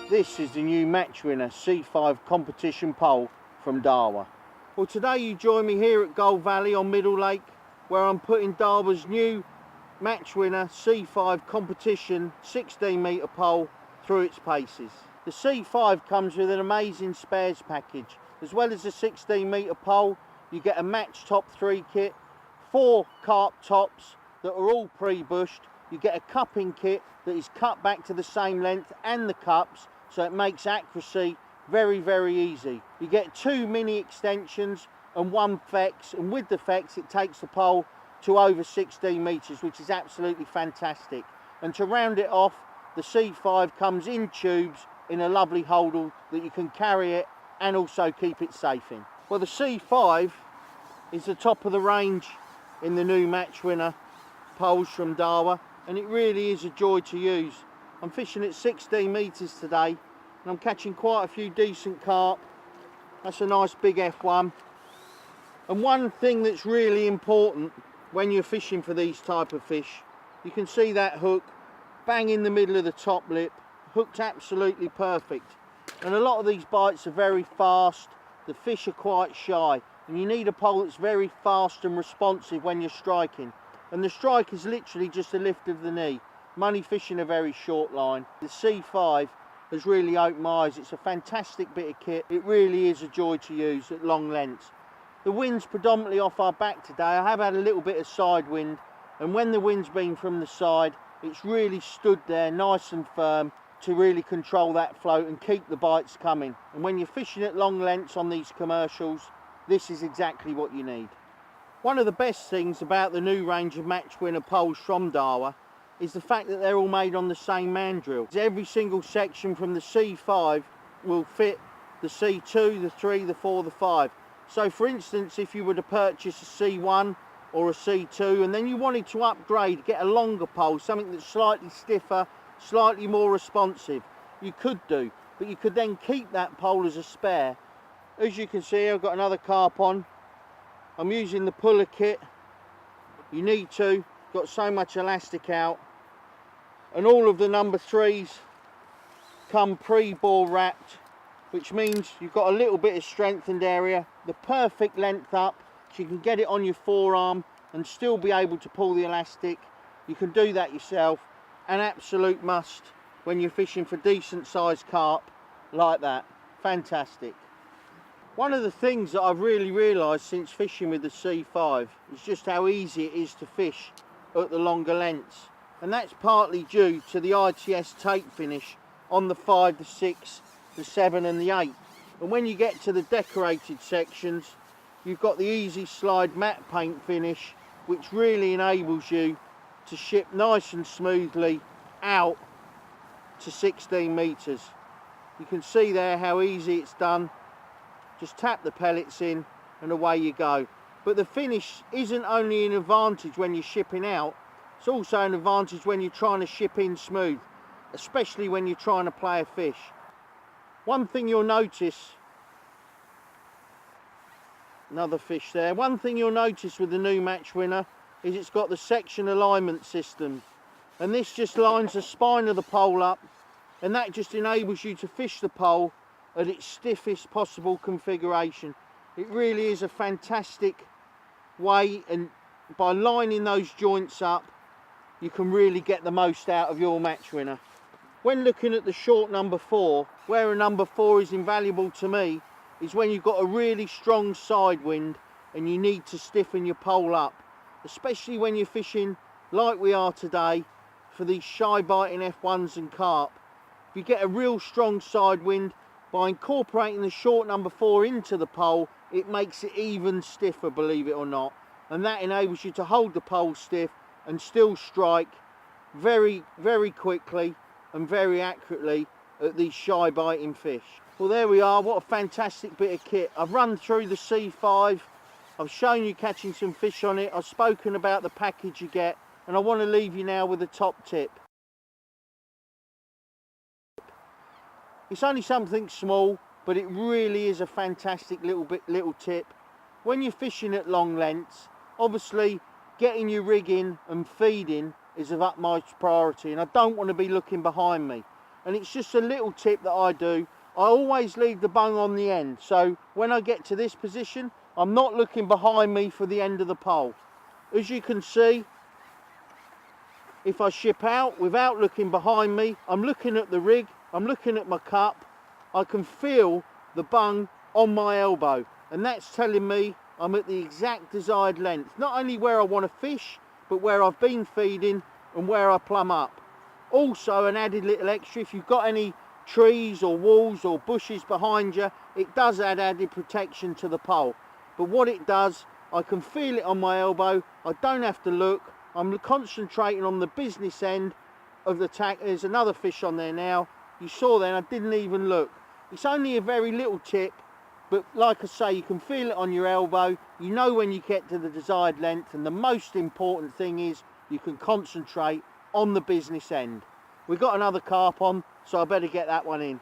This is the new match winner C5 competition pole from Daiwa. Well, today you join me here at Gold Valley on Middle Lake, where I'm putting Daiwa's new match winner C5 competition 16 metre pole through its paces. The C5 comes with an amazing spares package. As well as the 16 metre pole, you get a match top 3 kit, 4 carp tops that are all pre-bushed. You get a cupping kit that is cut back to the same length and the cups, so it makes accuracy very, very easy. You get 2 mini extensions and 1 Phex, and with the Phex it takes the pole to over 16 metres, which is absolutely fantastic. And to round it off, the C5 comes in tubes in a lovely holdall that you can carry it and also keep it safe in. Well, the C5 is the top of the range in the new match winner poles from Daiwa, and it really is a joy to use. I'm fishing at 16 metres today and I'm catching quite a few decent carp. That's a nice big F1. And one thing that's really important when you're fishing for these type of fish, you can see that hook bang in the middle of the top lip, hooked absolutely perfect. And a lot of these bites are very fast, the fish are quite shy, and you need a pole that's very fast and responsive when you're striking. And the strike is literally just a lift of the knee. I'm only fishing a very short line. The C5 has really opened my eyes. It's a fantastic bit of kit. It really is a joy to use at long lengths. The wind's predominantly off our back today. I have had a little bit of side wind, and when the wind's been from the side, it's really stood there nice and firm to really control that float and keep the bites coming. And when you're fishing at long lengths on these commercials, this is exactly what you need. One of the best things about the new range of match winner poles from Daiwa is the fact that they're all made on the same mandrel. Every single section from the C5 will fit the C2, the 3, the 4, the 5. So for instance, if you were to purchase a C1 or a C2 and then you wanted to upgrade, get a longer pole, something that's slightly stiffer, slightly more responsive, you could do, but you could then keep that pole as a spare. As you can see, I've got another carp on. I'm using the puller kit. You need to, got so much elastic out, and all of the number 3s come pre-bore wrapped, which means you've got a little bit of strengthened area, the perfect length up, so you can get it on your forearm and still be able to pull the elastic. You can do that yourself. An absolute must when you're fishing for decent sized carp like that. Fantastic. One of the things that I've really realised since fishing with the C5 is just how easy it is to fish at the longer lengths, and that's partly due to the ITS tape finish on the 5, the 6, the 7 and the 8. And when you get to the decorated sections, you've got the easy slide matte paint finish, which really enables you to ship nice and smoothly out to 16 metres. You can see there how easy it's done. Just tap the pellets in and away you go. But the finish isn't only an advantage when you're shipping out, it's also an advantage when you're trying to ship in smooth, especially when you're trying to play a fish. One thing you'll notice, another fish there, one thing you'll notice with the new match winner is it's got the section alignment system, and this just lines the spine of the pole up, and that just enables you to fish the pole at its stiffest possible configuration. It really is a fantastic way, and by lining those joints up you can really get the most out of your match winner. When looking at the short number 4, where a number 4 is invaluable to me is when you've got a really strong side wind and you need to stiffen your pole up, especially when you're fishing like we are today for these shy biting F1s and carp. If you get a real strong side wind, by incorporating the short number 4 into the pole, it makes it even stiffer, believe it or not, and that enables you to hold the pole stiff and still strike very, very quickly and very accurately at these shy biting fish. Well, there we are. What a fantastic bit of kit. I've run through the C5, I've shown you catching some fish on it, I've spoken about the package you get, and I want to leave you now with a top tip. It's only something small, but it really is a fantastic little tip. When you're fishing at long lengths, obviously getting your rig in and feeding is of utmost priority, and I don't want to be looking behind me. and it's just a little tip that I do. I always leave the bung on the end, so when I get to this position, I'm not looking behind me for the end of the pole. As you can see, if I ship out without looking behind me, I'm looking at the rig, I'm looking at my cup, I can feel the bung on my elbow, and that's telling me I'm at the exact desired length, not only where I want to fish, but where I've been feeding and where I plumb up. Also, an added little extra, if you've got any trees or walls or bushes behind you, it does add added protection to the pole. But what it does, I can feel it on my elbow, I don't have to look, I'm concentrating on the business end of the tack. There's another fish on there now, you saw then, I didn't even look. It's only a very little tip, but like I say, you can feel it on your elbow, you know when you get to the desired length, and the most important thing is you can concentrate on the business end. We've got another carp on, so I better get that one in.